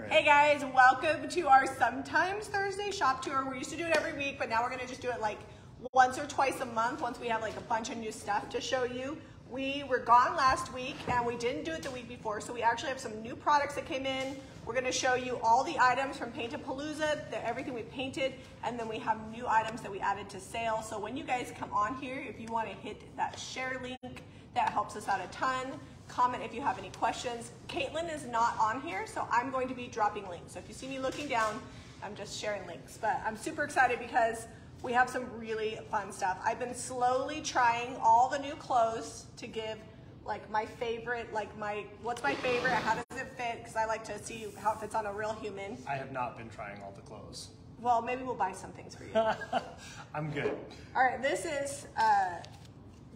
camera. Hey guys, welcome to our sometimes Thursday shop tour. We used to do it every week, but now we're gonna just do it like once or twice a month once we have like a bunch of new stuff to show you. We were gone last week and we didn't do it the week before, so we actually have some new products that came in. We're gonna show you all the items from Paint-A-Palooza, everything we painted, and then we have new items that we added to sale. So when you guys come on here, if you wanna hit that share link, that helps us out a ton. Comment if you have any questions. Caitlin is not on here, so I'm going to be dropping links. So if you see me looking down, I'm just sharing links. But I'm super excited because we have some really fun stuff. I've been slowly trying all the new clothes to give like my favorite, what's my favorite, how does it fit? Because I like to see how it fits on a real human. I have not been trying all the clothes. Well, maybe we'll buy some things for you. I'm good. All right, this is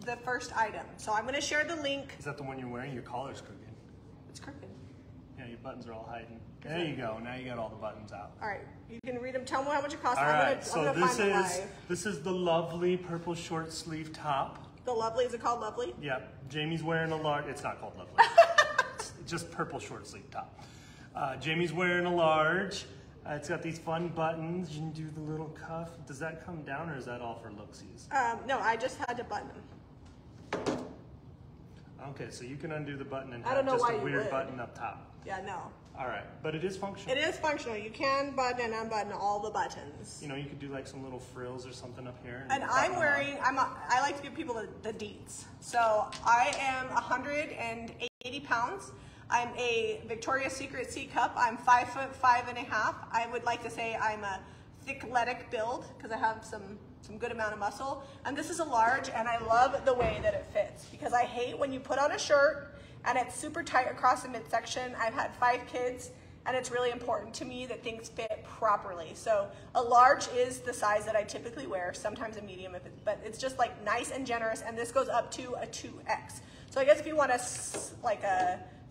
the first item. So I'm gonna share the link. Is that the one you're wearing? Your collar's crooked. It's crooked. Yeah, your buttons are all hiding. There you go. Now you got all the buttons out. All right, you can read them. Tell me how much it costs. All right, so this is the lovely purple short sleeve top. The Lovely, is it called Lovely? Yep. Jamie's wearing a large. It's not called Lovely. It's just purple short sleeve top. Jamie's wearing a large. It's got these fun buttons. You can do the little cuff. Does that come down or is that all for looksies? No, I just had to button them. Okay, so you can undo the button and I don't have know just why a you weird would. button up top. Yeah, no. All right, but it is functional. It is functional. You can button and unbutton all the buttons. You know, you could do like some little frills or something up here. And I'm wearing, I like to give people the deets. So I am 180 pounds. I'm a Victoria's Secret C cup. I'm 5'5.5". I would like to say I'm a thick athletic build because I have some good amount of muscle. And this is a large, and I love the way that it fits because I hate when you put on a shirt and it's super tight across the midsection. I've had 5 kids, and it's really important to me that things fit properly. So a large is the size that I typically wear, sometimes a medium, but it's just like nice and generous, and this goes up to a 2X. So I guess if you want a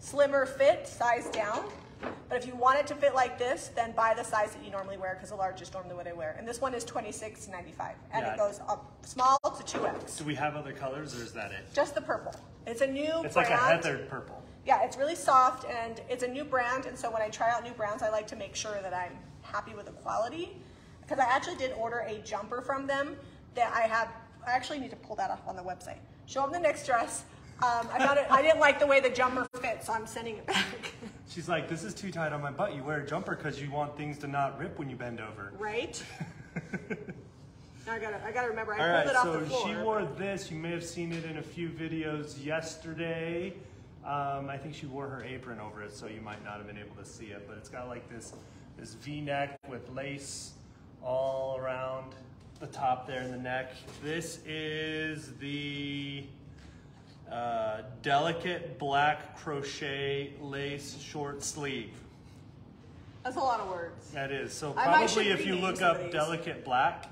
slimmer fit, size down. But if you want it to fit like this, then buy the size that you normally wear because a large is normally what I wear. And this one is $26.95, and it goes up small to 2X. Do we have other colors or is that it? Just the purple. It's a new brand. It's like a heathered purple. Yeah, it's really soft, and it's a new brand, and so when I try out new brands, I like to make sure that I'm happy with the quality. Because I actually did order a jumper from them that I actually need to pull that off on the website. Show them the next dress. I didn't like the way the jumper fit, so I'm sending it back. She's like, this is too tight on my butt. You wear a jumper because you want things to not rip when you bend over. Right? Now I gotta remember, I pulled it off the floor. So she wore this. You may have seen it in a few videos yesterday. I think she wore her apron over it, so you might not have been able to see it. But it's got like this V-neck with lace all around the top there in the neck. This is the delicate black crochet lace short sleeve. That's a lot of words. That is. So probably if you look up delicate black,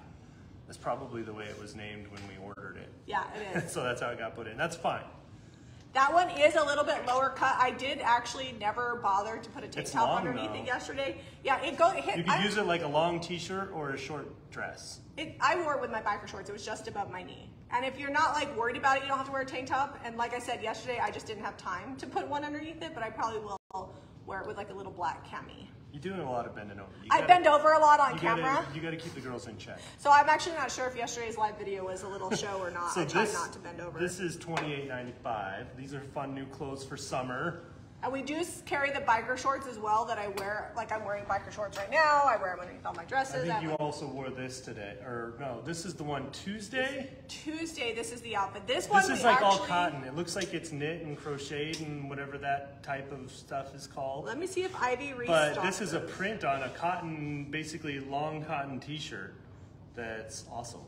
that's probably the way it was named when we ordered it. Yeah, it is. So that's how it got put in. That's fine. That one is a little bit lower cut. I did actually never bother to put a tank top underneath it yesterday. Yeah, you could use it like a long t-shirt or a short dress. I wore it with my biker shorts. It was just above my knee. And if you're not like worried about it, you don't have to wear a tank top. And like I said yesterday, I just didn't have time to put one underneath it, but I probably will wear it with like a little black cami. You're doing a lot of bending over. I bend over a lot on camera. You got to keep the girls in check. So I'm actually not sure if yesterday's live video was a little show or not. So I try not to bend over. This is $28.95. These are fun new clothes for summer. And we do carry the biker shorts as well that I wear. Like I'm wearing biker shorts right now. I wear them underneath all my dresses. I think you also wore this today. Or no, this is the one Tuesday? Tuesday, this is the outfit. This is like all cotton. It looks like it's knit and crocheted and whatever that type of stuff is called. Let me see if Ivy restocked. But this is a print on a cotton, basically long cotton t-shirt. That's awesome.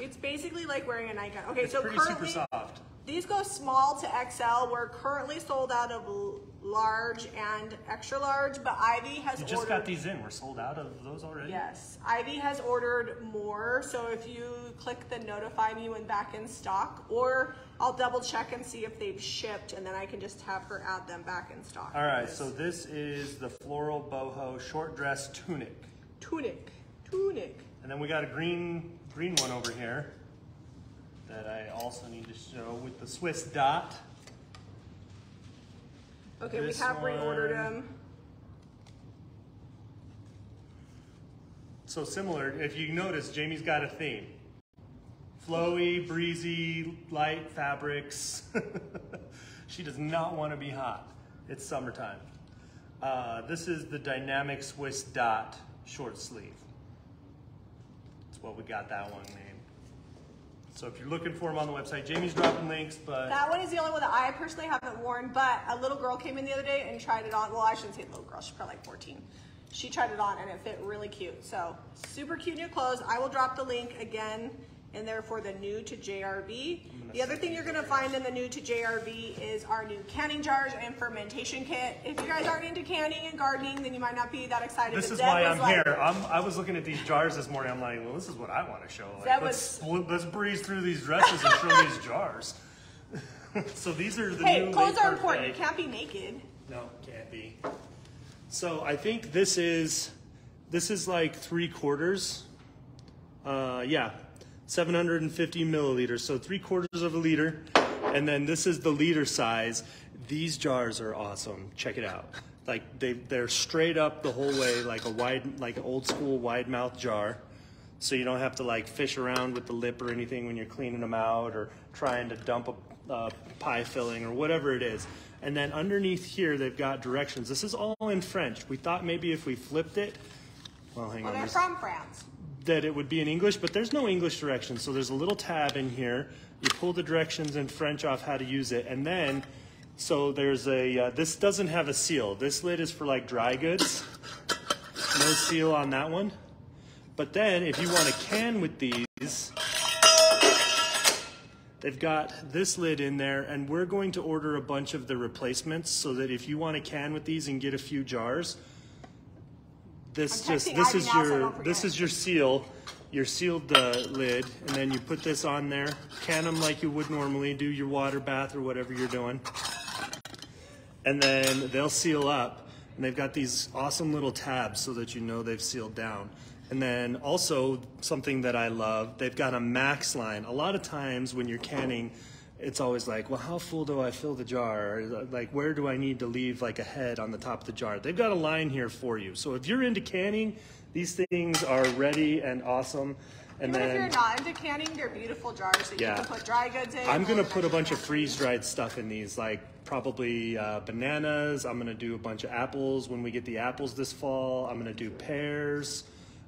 It's basically like wearing a nightgown. Okay, it's so pretty currently, super soft. These go small to XL. We're currently sold out of large and extra large, but Ivy has ordered. You just got these in. We're sold out of those already? Yes. Ivy has ordered more, so if you click the notify me when back in stock, or I'll double check and see if they've shipped, and then I can just have her add them back in stock. All right, so this is the floral boho short dress tunic. Tunic. And then we got a green one over here that I also need to show with the Swiss dot. Okay, we have reordered them. So similar, if you notice, Jamie's got a theme. Flowy, breezy, light fabrics. She does not want to be hot. It's summertime. This is the Dynamic Swiss Dot short sleeve. That's what we got that one named. So if you're looking for them on the website, Jamie's dropping links, but... That one is the only one that I personally haven't worn, but a little girl came in the other day and tried it on. Well, I shouldn't say little girl, she's probably like 14. She tried it on and it fit really cute. So super cute new clothes. I will drop the link again in there for the new to JRB. The other thing you're gonna find in the new to JRB is our new canning jars and fermentation kit. If you guys aren't into canning and gardening, then you might not be that excited. This is why I'm here. I was looking at these jars this morning. I'm like, well, this is what I want to show. Like, let's breeze through these dresses and show these jars. So these are the new. Hey, clothes are important. You can't be naked. No, can't be. So I think this is like 3/4. Yeah. 750 milliliters, so 3/4 of a liter. And then this is the liter size. These jars are awesome. Check it out. Like they're straight up the whole way, like an old school wide mouth jar. So you don't have to like fish around with the lip or anything when you're cleaning them out or trying to dump a pie filling or whatever it is. And then underneath here, they've got directions. This is all in French. We thought maybe if we flipped it, well, hang on. They're from France. That it would be in English, but there's no English directions. So there's a little tab in here. You pull the directions in French off how to use it. And then, so there's a, this doesn't have a seal. This lid is for like dry goods. No seal on that one. But then if you want to can with these, they've got this lid in there, and we're going to order a bunch of the replacements so that if you want to can with these and get a few jars, this is your seal, your sealed lid, and then you put this on there, can them like you would normally, do your water bath or whatever you're doing, and then they'll seal up, and they've got these awesome little tabs so that you know they've sealed down. And then also something that I love, they've got a max line. A lot of times when you're canning, it's always like, well, how full do I fill the jar? Or like, where do I need to leave like a head on the top of the jar? They've got a line here for you. So if you're into canning, these things are ready and awesome. And even if you're not into canning, they're beautiful jars that you can put dry goods in. I'm gonna put a bunch of freeze-dried stuff in these, like probably bananas. I'm gonna do a bunch of apples when we get the apples this fall. I'm gonna do pears.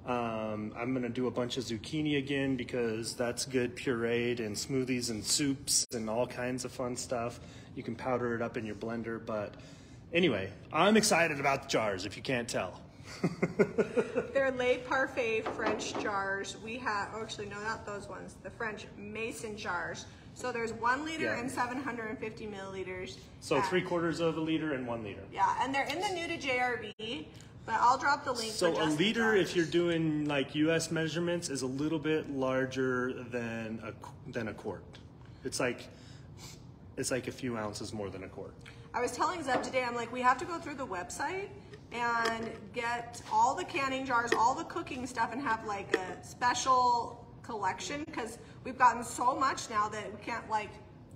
I'm gonna do a bunch of zucchini again because that's good pureed in smoothies and soups and all kinds of fun stuff. You can powder it up in your blender, but anyway, I'm excited about the jars if you can't tell. They're Le Parfait French jars. We have, oh, actually no, not those ones, the French mason jars. So there's 1 liter and 750 milliliters. So 3/4 of a liter and 1 liter. Yeah, and they're in the new to JRB. But I'll drop the link. So a liter, if you're doing like U.S. measurements, is a little bit larger than a quart. It's like a few ounces more than a quart. I was telling Zeb today, I'm like, we have to go through the website and get all the canning jars, all the cooking stuff, and have like a special collection because we've gotten so much now that we can't like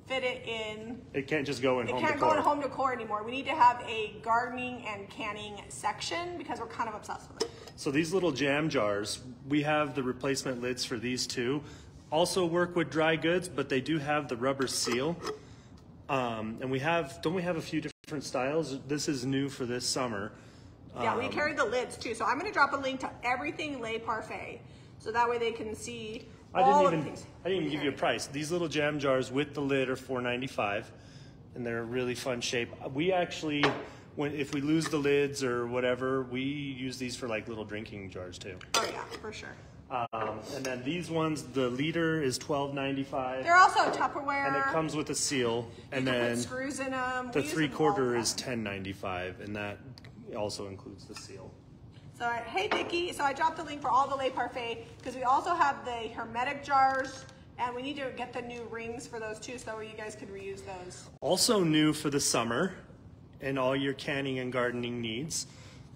fit it in. It can't just go in home decor. It can't go in home decor anymore. We need to have a gardening and canning section because we're kind of obsessed with it. So these little jam jars, we have the replacement lids for these too. Also work with dry goods, but they do have the rubber seal. And don't we have a few different styles? This is new for this summer. Yeah, we carry the lids too. So I'm going to drop a link to everything Le Parfait. So that way they can see I didn't even give you a price. These little jam jars with the lid are $4.95, and they're a really fun shape. We actually, if we lose the lids or whatever, we use these for like little drinking jars too. Oh yeah, for sure. And then these ones, the liter is $12.95. They're also Tupperware. And it comes with a seal. And then put screws in them. The 3/4 is $10.95, and that also includes the seal. So, hey Nikki, so I dropped the link for all the Le Parfait because we also have the hermetic jars and we need to get the new rings for those too so that way you guys can reuse those. Also new for the summer and all your canning and gardening needs.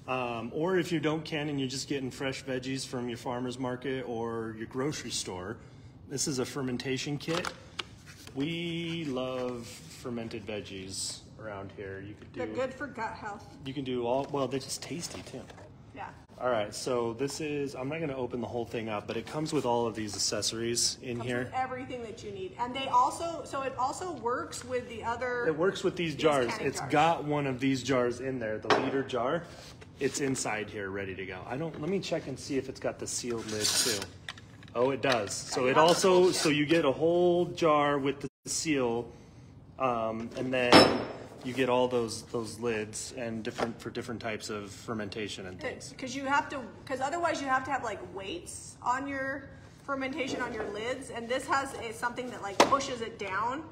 Or if you don't can and you're just getting fresh veggies from your farmer's market or your grocery store, this is a fermentation kit. We love fermented veggies around here. You could do. They're good for gut health. You can do all, well, they're just tasty too. Yeah. All right, so this is, I'm not gonna open the whole thing up, but it comes with all of these accessories in here. With everything that you need. And they also, so it also works with the other. It works with these jars. It's jars. got one of these jars in there, the liter jar. It's inside here, ready to go. Let me check and see if it's got the sealed lid too. Oh, it does. So it also, so you get a whole jar with the seal, and then you get all those lids and for different types of fermentation and things. Because otherwise you have to have like weights on your fermentation on your lids, and this has something that like pushes it down.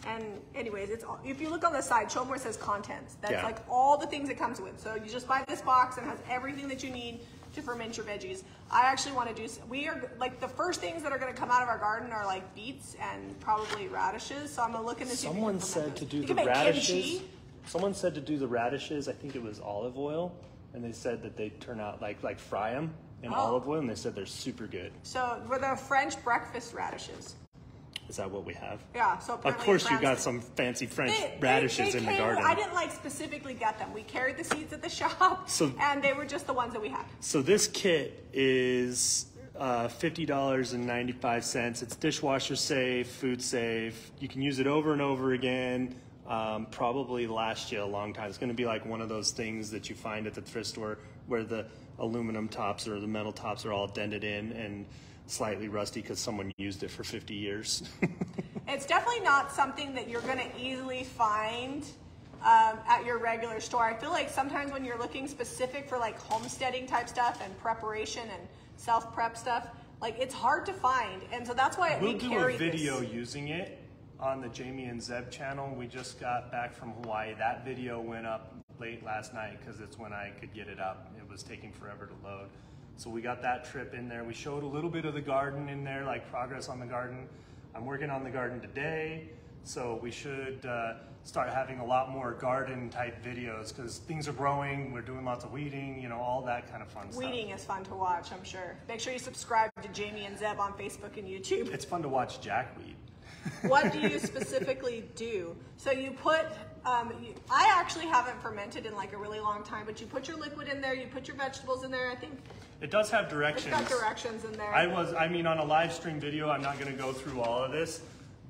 And anyways, if you look on the side, show them where it says contents. That's like all the things it comes with. So you just buy this box and it has everything that you need to ferment your veggies. I actually want to do, we are like the first things that are going to come out of our garden are like beets and probably radishes. So I'm going to look into. Someone said to do the radishes. Someone said to do the radishes. I think it was olive oil, and they said that they turn out like fry them in olive oil, and they said they're super good. So we're the French breakfast radishes. Is that what we have? Yeah. So of course you got some fancy French radishes in the garden. I didn't like specifically get them. We carried the seeds at the shop, and they were just the ones that we had. So this kit is $50.95. It's dishwasher safe, food safe. You can use it over and over again. Probably last you a long time. It's going to be like one of those things that you find at the thrift store where the aluminum tops or the metal tops are all dented in and slightly rusty because someone used it for 50 years. It's definitely not something that you're going to easily find at your regular store. I feel like sometimes when you're looking specific for like homesteading type stuff and preparation and self-prep stuff, like it's hard to find. And so that's why we carry this. We'll do a video using it on the Jami and Zeb channel. We just got back from Hawaii. That video went up late last night because it's when I could get it up. It was taking forever to load. So we got that trip in there. We showed a little bit of the garden in there, like progress on the garden. I'm working on the garden today, so we should start having a lot more garden type videos because things are growing. We're doing lots of weeding, you know, all that kind of fun stuff. Weeding is fun to watch, I'm sure. Make sure you subscribe to Jami and Zeb on Facebook and YouTube. It's fun to watch jackweed. What do you specifically do? So you put, I actually haven't fermented in like a really long time, but you put your liquid in there, you put your vegetables in there, I think. It does have directions. It's got directions in there. I mean, on a live stream video, I'm not going to go through all of this,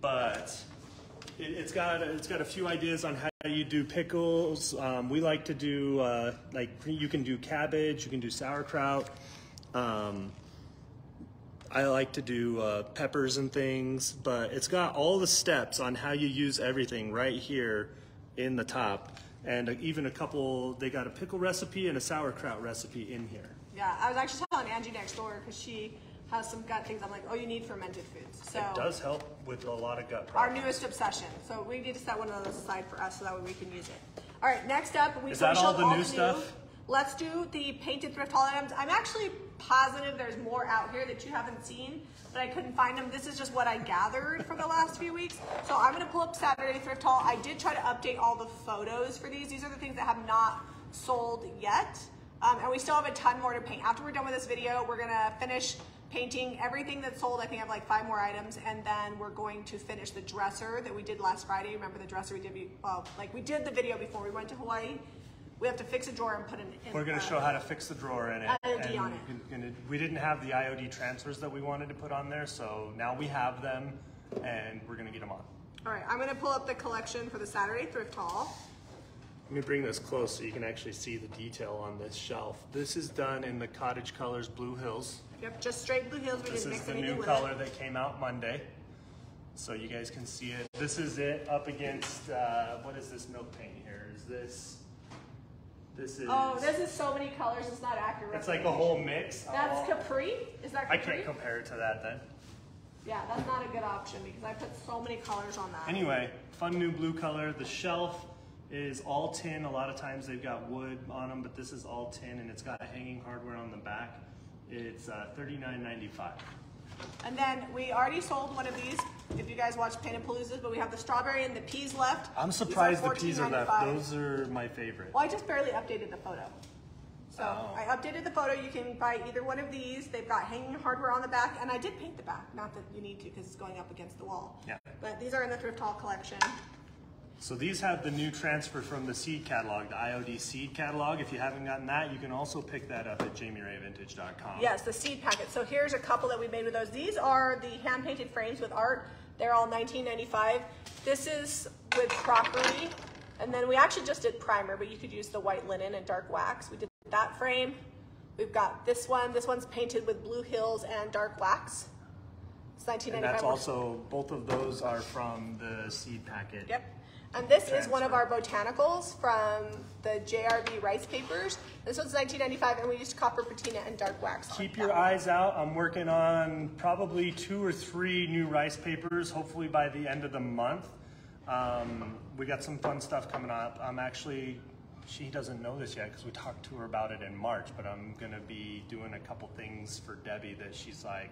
but it's got a few ideas on how you do pickles. We like to do, like you can do cabbage, you can do sauerkraut. I like to do peppers and things, but it's got all the steps on how you use everything right here in the top. And even a couple, they got a pickle recipe and a sauerkraut recipe in here. Yeah, I was actually telling Angie next door because she has some gut things. I'm like, oh, you need fermented foods. So it does help with a lot of gut Our problems. newest obsession. So we need to set one of those aside for us so that way we can use it. All right, next up, Is that all the new stuff? Let's do the painted thrift haul items. I'm actually positive there's more out here that you haven't seen, but I couldn't find them. This is just what I gathered from the last few weeks. So I'm gonna pull up Saturday thrift haul. I did try to update all the photos for these. These are the things that have not sold yet. And we still have a ton more to paint. After we're done with this video, we're gonna finish painting everything that's sold. I think I have like 5 more items, and then we're going to finish the dresser that we did last Friday. Remember the dresser we did, we did the video before we went to Hawaii. We have to fix a drawer and put in. We're going to show how to fix the drawer in it. IOD on it. We didn't have the IOD transfers that we wanted to put on there, so now we have them, and we're going to get them on. All right, I'm going to pull up the collection for the Saturday thrift haul. Let me bring this close so you can actually see the detail on this shelf. This is done in the Cottage Colors Blue Hills. Yep, just straight Blue Hills. We didn't mix anything with it. This is the new color that came out Monday, so you guys can see it. This is it up against, what is this milk paint here? This is... Oh, this is so many colors, it's not accurate. It's like a whole mix. That's Capri? Is that Capri? I can't compare it to that then. Yeah, that's not a good option because I put so many colors on that. Anyway, fun new blue color. The shelf is all tin. A lot of times they've got wood on them, but this is all tin and it's got hanging hardware on the back. It's $39.95. And then we already sold one of these, if you guys watch Painted Paloozas, but we have the strawberry and the peas left. I'm surprised the peas are left. Those are my favorite. Well, I just barely updated the photo. So I updated the photo. You can buy either one of these. They've got hanging hardware on the back, and I did paint the back. Not that you need to because it's going up against the wall. Yeah. But these are in the thrift haul collection. So these have the new transfer from the seed catalog, the IOD seed catalog. If you haven't gotten that, you can also pick that up at JamiRayVintage.com. Yes, the seed packet. So here's a couple that we made with those. These are the hand-painted frames with art. They're all $19.95. This is with crockery. And then we actually just did primer, but you could use the white linen and dark wax. We did that frame. We've got this one. This one's painted with Blue Hills and dark wax. It's $19.95. And that's also, both of those are from the seed packet. Yep. And this is one of our botanicals from the JRB rice papers. This one's $19.95, and we used copper patina and dark wax. Keep your eyes out. I'm working on probably 2 or 3 new rice papers, hopefully by the end of the month. We got some fun stuff coming up. I'm actually, she doesn't know this yet because we talked to her about it in March, but I'm gonna be doing a couple things for Debbie that she's like,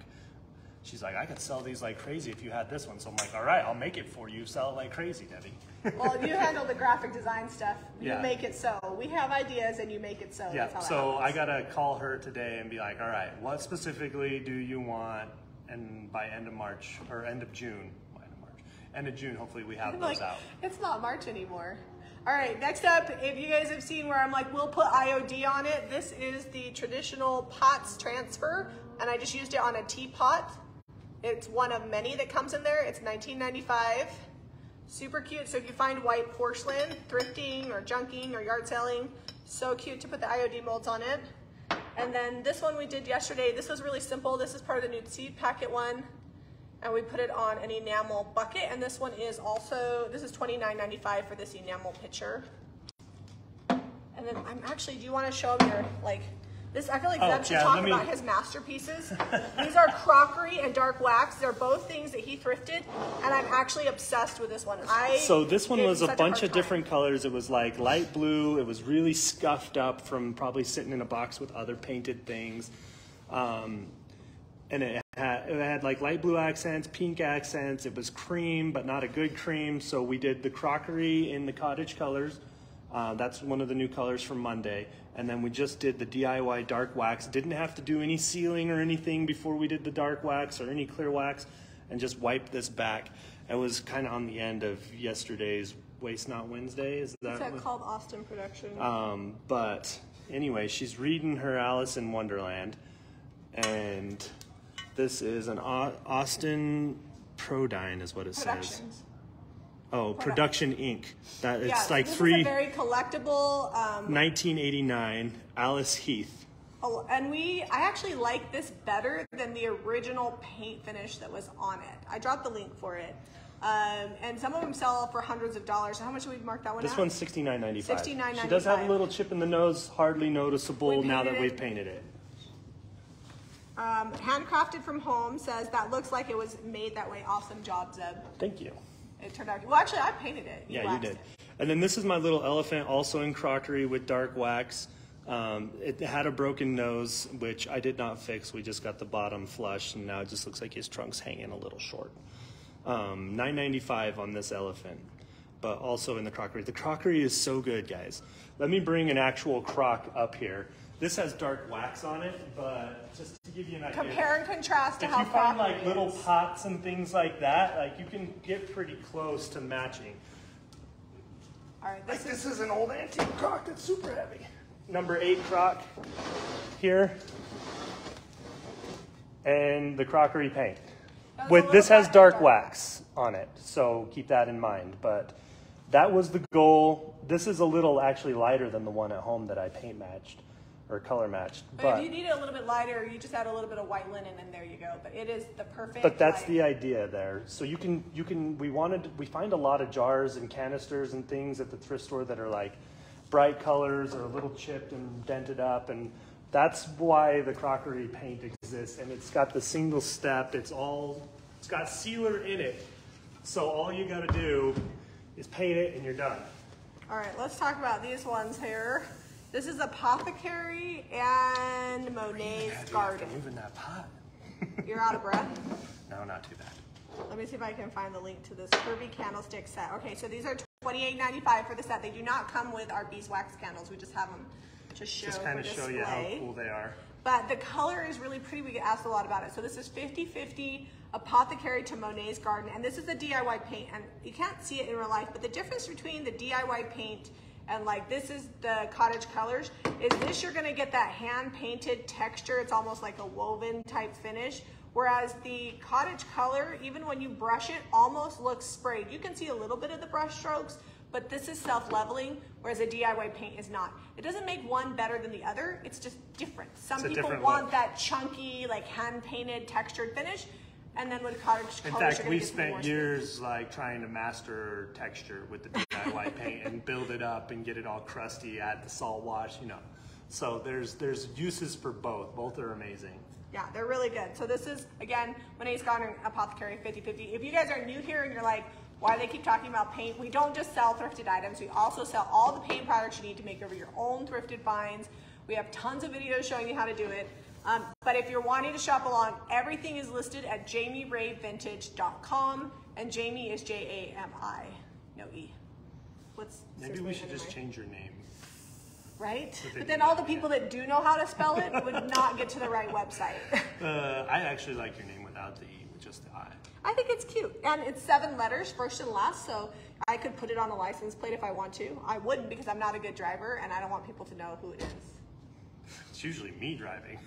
I could sell these like crazy if you had this one. So I'm like, all right, I'll make it for you. Sell it like crazy, Debbie. Well, you handle the graphic design stuff. You Yeah. make it so. We have ideas and you make it so. Yeah, That's how so that I gotta call her today and be like, all right, what specifically do you want? And by end of March, or end of June, end of June, hopefully we have those out. It's not March anymore. All right, next up, if you guys have seen where I'm like, we'll put IOD on it. This is the traditional pots transfer, and I just used it on a teapot. It's one of many that comes in there. It's $19.95. Super cute. So if you find white porcelain, thrifting or junking or yard selling, so cute to put the IOD molds on it. And then this one we did yesterday. This was really simple. This is part of the new seed packet one. And we put it on an enamel bucket. And this one is also, this is $29.95 for this enamel pitcher. And then I'm actually, do you want to show them your, like, this, I feel like Zeb should talk about his masterpieces. These are crockery and dark wax. They're both things that he thrifted, and I'm actually obsessed with this one. So this one was a bunch of different colors. It was like light blue. It was really scuffed up from probably sitting in a box with other painted things. And it had like light blue accents, pink accents. It was cream, but not a good cream. So we did the crockery in the cottage colors. That's one of the new colors from Monday. And then we just did the DIY dark wax. Didn't have to do any sealing or anything before we did the dark wax or any clear wax, and just wiped this back. It was kind of on the end of yesterday's Waste Not Wednesday. Is that What's that called? Austin Production. But anyway, she's reading her Alice in Wonderland. And this is an Austin Prodyne is what it says. Oh, Production Inc. That it's yeah, like this three. Is a very collectible. 1989 Alice Heath. Oh, and I actually like this better than the original paint finish that was on it. I dropped the link for it. And some of them sell for hundreds of dollars. How much did we mark that one This at? one's $69.95. $69.95. She does have a little chip in the nose, hardly noticeable now that we've painted it. Handcrafted from home says that looks like it was made that way. Awesome job, Zeb. Thank you. It turned out, well, actually, I painted it. Yeah, you did. And then this is my little elephant, also in crockery with dark wax. It had a broken nose, which I did not fix. We just got the bottom flush, and now it just looks like his trunk's hanging a little short. $9.95 on this elephant, but also in the crockery. The crockery is so good, guys. Let me bring an actual crock up here. This has dark wax on it, but just to give you an idea. Compare and contrast to how if you find like little pots and things like that, like you can get pretty close to matching. All right, this is an old antique crock that's super heavy. Number 8 crock here, and the crockery paint. This has dark wax on it, so keep that in mind. But that was the goal. This is a little actually lighter than the one at home that I paint matched. Or color matched. But if you need it a little bit lighter, you just add a little bit of white linen and there you go. But it is the perfect. But that's the idea there. So we find a lot of jars and canisters and things at the thrift store that are like bright colors or a little chipped and dented up, and that's why the crockery paint exists. And it's got the single step. It's got sealer in it. So all you got to do is paint it and you're done. All right, let's talk about these ones here. This is Apothecary and Monet's Garden. Moving that pot. You're out of breath? No, not too bad. Let me see if I can find the link to this curvy candlestick set. Okay, so these are $28.95 for the set. They do not come with our beeswax candles. We just have them just kind of show you how cool they are. But the color is really pretty. We get asked a lot about it. So this is 50-50 Apothecary to Monet's Garden. And this is the DIY paint. And you can't see it in real life, but the difference between the DIY paint and like this is the cottage colors is this you're gonna get that hand painted texture. It's almost like a woven type finish. Whereas the cottage color, even when you brush it, almost looks sprayed. You can see a little bit of the brush strokes, but this is self-leveling, whereas a DIY paint is not. It doesn't make one better than the other, it's just different. Some people want that chunky, like hand-painted, textured finish, and then with cottage colors, in fact, we spent years like trying to master texture with the DIY paint and build it up and get it all crusty, add the salt wash, you know. So there's uses for both. Both are amazing. Yeah, they're really good. So this is, again, Monet's Garden Apothecary 50-50. If you guys are new here and you're like, why do they keep talking about paint? We don't just sell thrifted items. We also sell all the paint products you need to make over your own thrifted finds. We have tons of videos showing you how to do it. But if you're wanting to shop along, everything is listed at JamiRayVintage.com, and Jami is Jami, no E. Maybe we should just change your name. Right? But then all the people that do know how to spell it would not get to the right website. I actually like your name without the E, with just the I. I think it's cute. And it's 7 letters, first and last, so I could put it on a license plate if I want to. I wouldn't because I'm not a good driver and I don't want people to know who it is. It's usually me driving.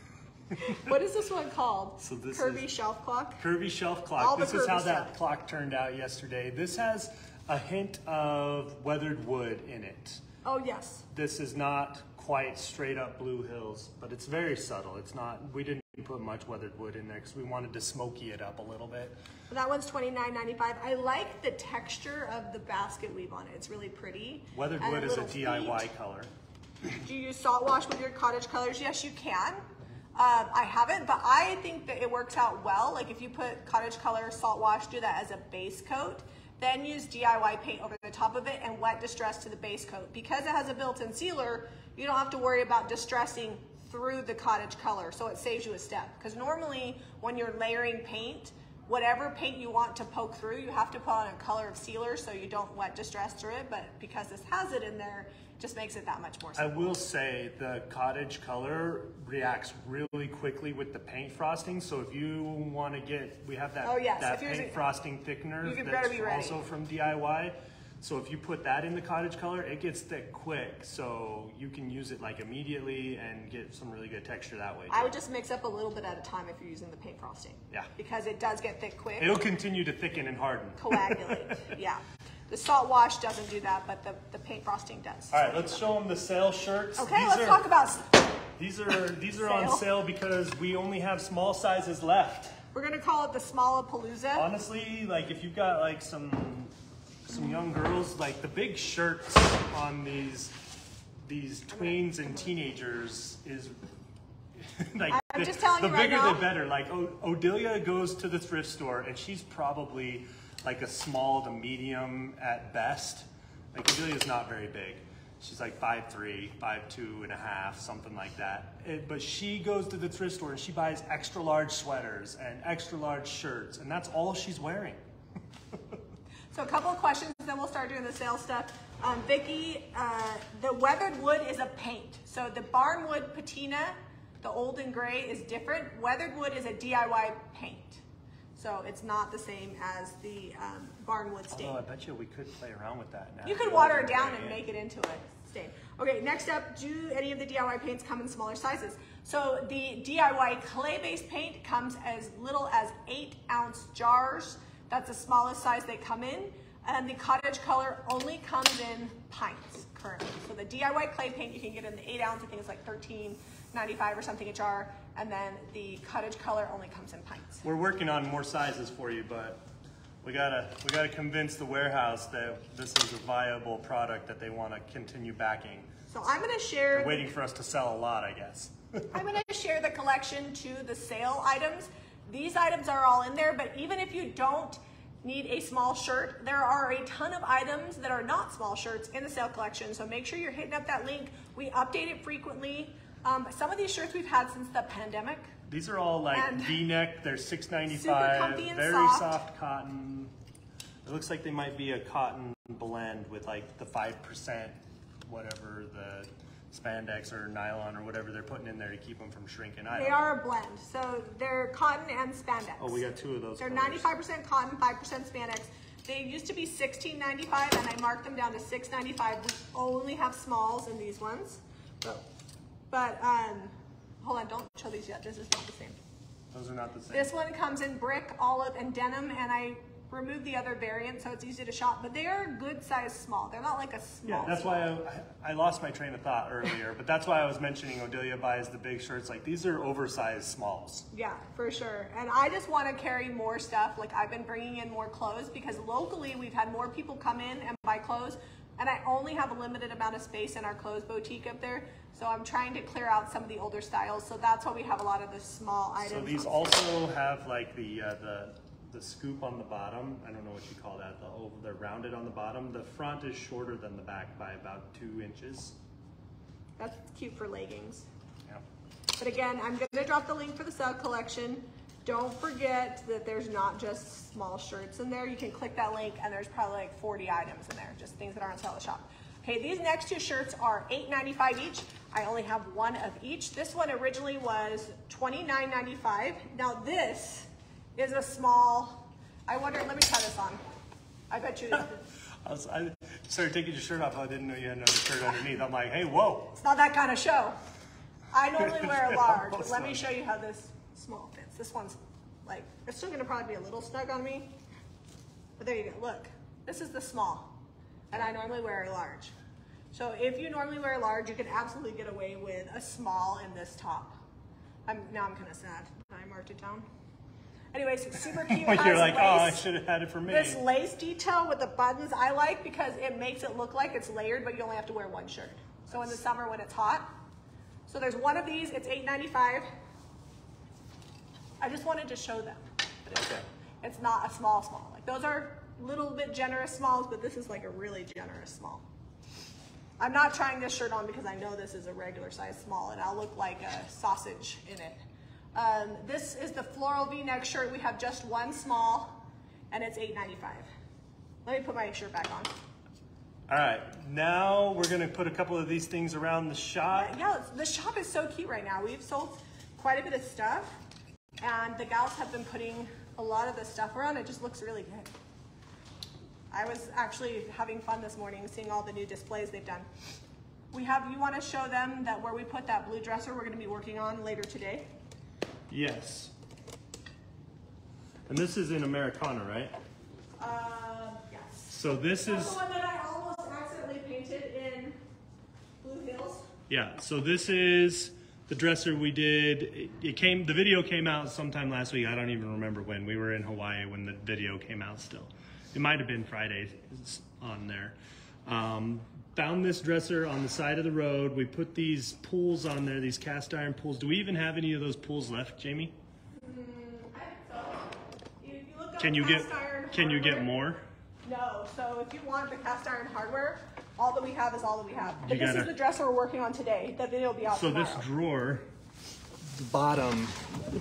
What is this one called? So this Curvy shelf clock? Curvy shelf clock. This is how that clock turned out yesterday. This has a hint of weathered wood in it. Oh, yes. This is not quite straight up Blue Hills, but it's very subtle. It's not, we didn't put much weathered wood in there because we wanted to smoky it up a little bit. That one's $29.95. I like the texture of the basket weave on it. It's really pretty. Weathered wood is a DIY color. Do you use salt wash with your cottage colors? Yes, you can. I haven't, but I think that it works out well. Like if you put cottage color, salt wash, do that as a base coat, then use DIY paint over the top of it and wet distress to the base coat. Because it has a built-in sealer, you don't have to worry about distressing through the cottage color, so it saves you a step. Because normally when you're layering paint, whatever paint you want to poke through, you have to put on a color of sealer so you don't wet distress through it, but because this has it in there, it just makes it that much more simple. I will say the cottage color reacts really quickly with the paint frosting, so if you want to get, we have that, that paint frosting thickener that's also from DIY. So if you put that in the cottage color, it gets thick quick. So you can use it like immediately and get some really good texture that way too. I would just mix up a little bit at a time if you're using the paint frosting. Yeah. Because it does get thick quick. It'll continue to thicken and harden. Coagulate, yeah. The salt wash doesn't do that, but the paint frosting does. All right, let's show them the sale shirts. Okay, let's talk about these are on sale because we only have small sizes left. We're gonna call it the Smallapalooza. Honestly, like if you've got like some young girls, like the big shirts on these tweens and teenagers is like I'm just telling the you right bigger now, the better. Like Odelia goes to the thrift store and she's probably like a small to medium at best. Like Odelia's not very big. She's like 5'3", 5'2 and a half, something like that. But she goes to the thrift store and she buys extra large sweaters and extra large shirts, and that's all she's wearing. So a couple of questions, then we'll start doing the sales stuff. Vicki, the weathered wood is a paint. So the barnwood patina, the old and gray, is different. Weathered wood is a DIY paint. So it's not the same as the barnwood stain. Although I bet you we could play around with that now. You could water it down and make it into a stain. Okay, next up, do any of the DIY paints come in smaller sizes? So the DIY clay-based paint comes as little as 8-ounce jars. That's the smallest size they come in. And the cottage color only comes in pints currently. So the DIY clay paint you can get in the 8-ounce, I think it's like $13.95 or something a jar. And then the cottage color only comes in pints. We're working on more sizes for you, but we gotta convince the warehouse that this is a viable product that they want to continue backing. So I'm gonna share. They're waiting for us to sell a lot, I guess. I'm gonna share the collection to the sale items. These items are all in there, but even if you don't need a small shirt, there are a ton of items that are not small shirts in the sale collection. So make sure you're hitting up that link. We update it frequently. Some of these shirts we've had since the pandemic. These are all like V-neck. They're $6.95. Super comfy and very soft cotton. It looks like they might be a cotton blend with like the 5%, whatever the spandex or nylon or whatever they're putting in there to keep them from shrinking. They are a blend, so they're cotton and spandex. Oh, we got two of those. They're 95% cotton, 5% spandex. They used to be $16.95, and I marked them down to $6.95. We only have smalls in these ones, but hold on, don't show these yet. This is not the same. Those are not the same. This one comes in brick, olive, and denim, and I removed the other variant so it's easy to shop, but they are a good size small. They're not like a small. Yeah, that's why I lost my train of thought earlier, but that's why I was mentioning Odelia buys the big shirts. Like, these are oversized smalls. Yeah, for sure. And I just want to carry more stuff. Like, I've been bringing in more clothes because locally we've had more people come in and buy clothes, and I only have a limited amount of space in our clothes boutique up there. So I'm trying to clear out some of the older styles. So that's why we have a lot of the small items. So these also have like the scoop on the bottom. I don't know what you call that. They're rounded on the bottom. The front is shorter than the back by about 2 inches. That's cute for leggings. Yeah. But again, I'm going to drop the link for the sub collection. Don't forget that there's not just small shirts in there. You can click that link and there's probably like 40 items in there, just things that aren't sale at the shop. Okay, these next two shirts are $8.95 each. I only have one of each. This one originally was $29.95. Now this is a small, I wonder, let me try this on. I bet you this. I started taking your shirt off. I didn't know you had another shirt underneath. I'm like, hey, whoa. It's not that kind of show. I normally wear a large, but let me show you how this small fits. This one's like, it's still gonna probably be a little snug on me, but there you go, look. This is the small, and I normally wear a large. So if you normally wear a large, you can absolutely get away with a small in this top. Now I'm kind of sad. I marked it down. Anyways, it's super cute. You're like, lace. Oh, I should have had it for me. This lace detail with the buttons I like because it makes it look like it's layered, but you only have to wear one shirt. So in the summer when it's hot. So there's one of these, it's $8.95. I just wanted to show them. It's not a small. Like, those are a little bit generous smalls, but this is like a really generous small. I'm not trying this shirt on because I know this is a regular size small and I'll look like a sausage in it. This is the floral V-neck shirt. We have just one small and it's $8.95. Let me put my shirt back on. All right, now we're gonna put a couple of these things around the shop. Yeah, the shop is so cute right now. We've sold quite a bit of stuff and the gals have been putting a lot of the stuff around. It just looks really good. I was actually having fun this morning seeing all the new displays they've done. You want to show them that where we put that blue dresser we're going to be working on later today? Yes. And this is in Americana, right? Yes. So this is the one that I almost accidentally painted in Blue Hills. Yeah, so this is the dresser we did. The video came out sometime last week. I don't even remember when. We were in Hawaii when the video came out still. It might have been Friday on there. Found this dresser on the side of the road. We put these pools on there, these cast iron pools. Do we even have any of those pools left, Jamie? I think so. If you look up Can you get more? No, so if you want the cast iron hardware, all that we have is all that we have. But this is the dresser we're working on today. That video will be out tomorrow. So this drawer, the bottom,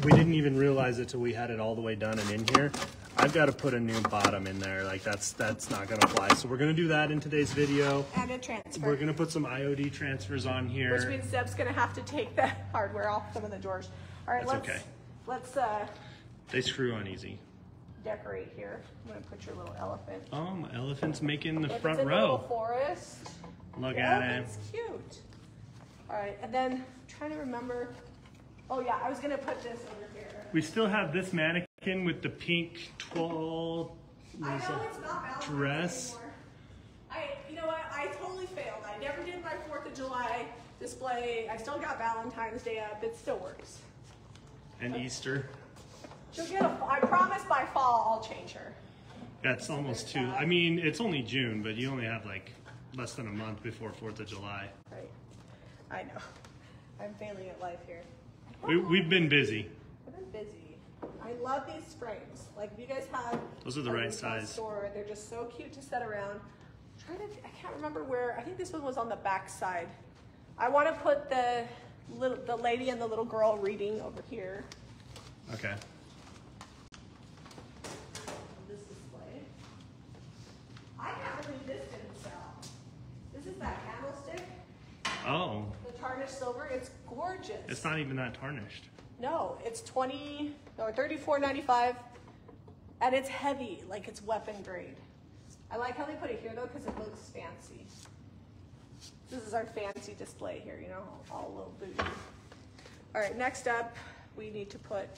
we didn't even realize it till we had it all the way done and in here. I've got to put a new bottom in there. Like that's not going to fly. So we're going to do that in today's video. And a transfer. We're going to put some IOD transfers on here. Which means Zeb's going to have to take the hardware off some of the drawers. All right, let's they screw on easy. Decorate here. I'm going to put your little elephant. Oh, my elephant's making the front it's in row. A little forest. Look at him. It's cute. All right, and then I'm trying to remember. Oh yeah, I was going to put this over here. We still have this mannequin with the pink tall dress. You know what? I totally failed. I never did my 4th of July display. I still got Valentine's Day up. It still works. And Easter. She'll get I promise by fall I'll change her. That's almost too. I mean, it's only June, but you only have like less than a month before 4th of July. Right. I know. I'm failing at life here. We've been busy. I've been busy. I love these frames. Like, if you guys have those are the right size. Store, they're just so cute to set around. I can't remember where. I think this one was on the back side. I want to put the lady and the little girl reading over here. Okay. This display. I can't believe this didn't sell. This is that candlestick. Oh. tarnished silver. It's gorgeous. It's not even that tarnished. No, it's $34.95, and it's heavy, like it's weapon grade. I like how they put it here though, because it looks fancy. This is our fancy display here, you know, all a little bougie. All right, next up, we need to put.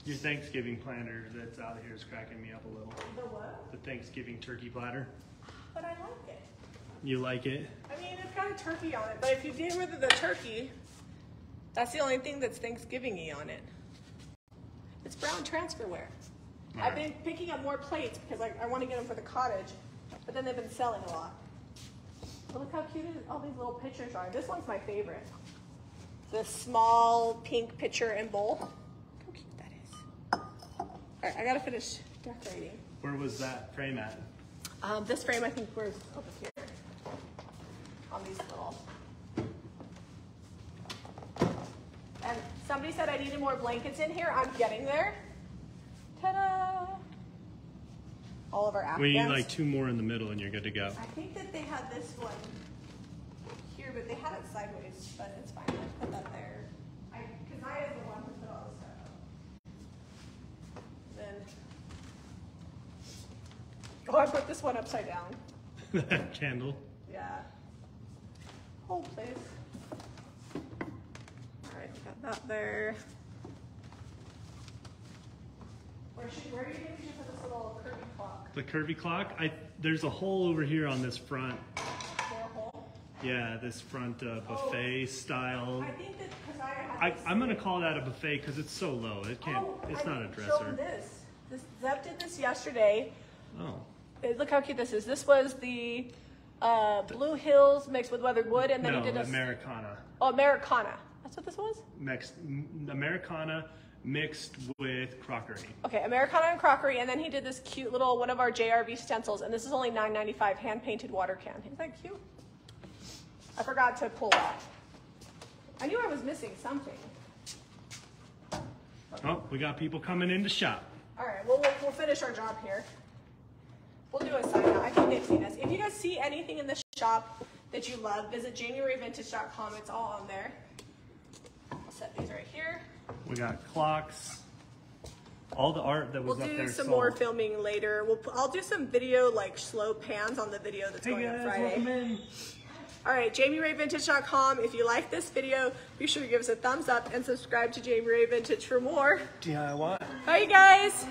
Your Thanksgiving planter that's out here is cracking me up a little. The what? The Thanksgiving turkey platter. But I like it. You like it? I mean, it's got a turkey on it, but if you get rid of the turkey, that's the only thing that's Thanksgiving-y on it. It's brown transferware. All I've right. been picking up more plates because I want to get them for the cottage, but then they've been selling a lot. But look how cute all these little pictures are. This one's my favorite. The small pink pitcher and bowl. Look how cute that is. All right, I gotta finish decorating. Where was that frame at? This frame, I think, was over here on these little. And somebody said I needed more blankets in here. I'm getting there. Ta-da! All of our Afghans. We need like 2 more in the middle and you're good to go. I think that they had this one here, but they had it sideways, but it's fine. I put that there. Because I is the one who put all this stuff up. Then, oh, I put this one upside down. That candle. Yeah. Whole place. All right, got that there. Where do you think we should put this little curvy clock? The curvy clock? There's a hole over here on this front. Is there a hole? Yeah, this front buffet style. I think that because I had this. I'm gonna call that a buffet because it's so low. It can't. It's not a Show them dresser. this. Zep did this yesterday. Oh. Look how cute this is. This was the Blue Hills mixed with weathered wood, and then No, he did a Americana. Oh, Americana. That's what this was? Americana mixed with crockery. Okay, Americana and crockery, and then he did this cute little one of our JRV stencils, and this is only $9.95 hand painted water can. Isn't that cute? I forgot to pull that. I knew I was missing something. Oh, we got people coming in to shop. All right, we'll finish our job here. We'll do a sign out. I think they've seen us. If you guys see anything in the shop that you love, visit JamiRayVintage.com. It's all on there. I'll set these right here. We got clocks. All the art that was We'll up there. do some sold. more filming later. I'll do some video, like slow pans on the video that's going up Friday. Welcome in. All right, JamiRayVintage.com. If you like this video, be sure to give us a thumbs up and subscribe to Jami Ray Vintage for more. DIY. Bye, you guys.